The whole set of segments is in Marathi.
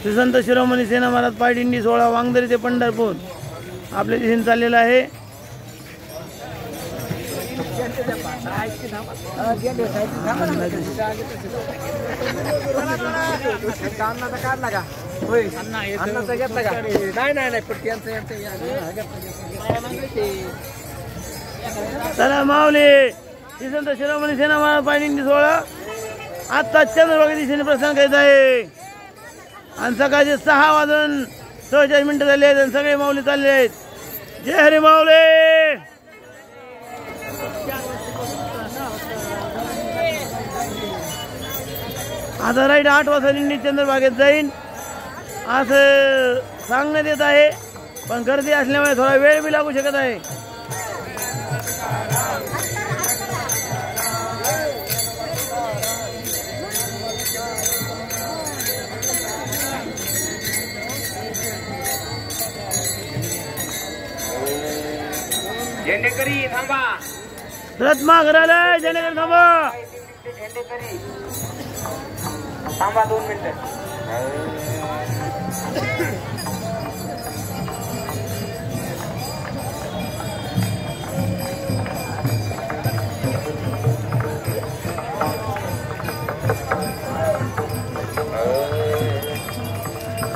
श्री संत शिरोमणी सेना महाराज पायदिंडी सोहळा वांगदरी ते पंढरपूर आपल्या दिशेने चाललेला आहे. चला माऊली श्री संत शिरोमणी सेना महाराज पायदिंडी सोहळा आता चंद्रभागा दिशेने प्रस्थान करीत आहे आणि सकाळचे 6 वाजून 46 मिनिटं झाले आहेत आणि सगळे माऊली चालले आहेत. जय हरी माऊली. आता राईट 8 वाजता दिंडी चंद्रभागेत जाईन असं सांगण्यात येत आहे, पण गर्दी असल्यामुळे थोडा वेळ बी लागू शकत आहे. झेंडेकरी थांबा. रथ माघाराला झेंडेकरी थांबा. झेंडेकरी थांबा 2 मिनिटं.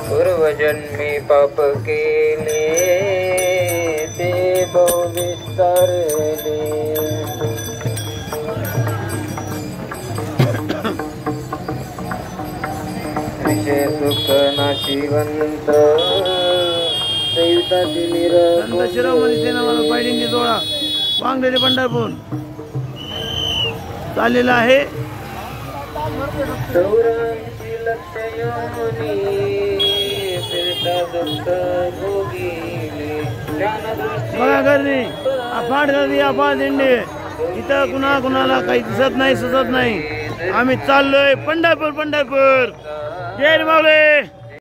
पूर्वजन्मी पाप केले ते बहु विस्तारले. विषय सुख नाशिवंत दैवताची संत शिरोमणी सेना महाराज पायदिंडी सोहळा वांगदरी पंढरपूर चाललेला आहे. बघा गर्दी, अफाट गर्दी, अफाट दिंडी. इथं कुणाला काही दिसत नाही, सुचत नाही. आम्ही चाललोय पंढरपूर. पंढरपूर. जय माऊली.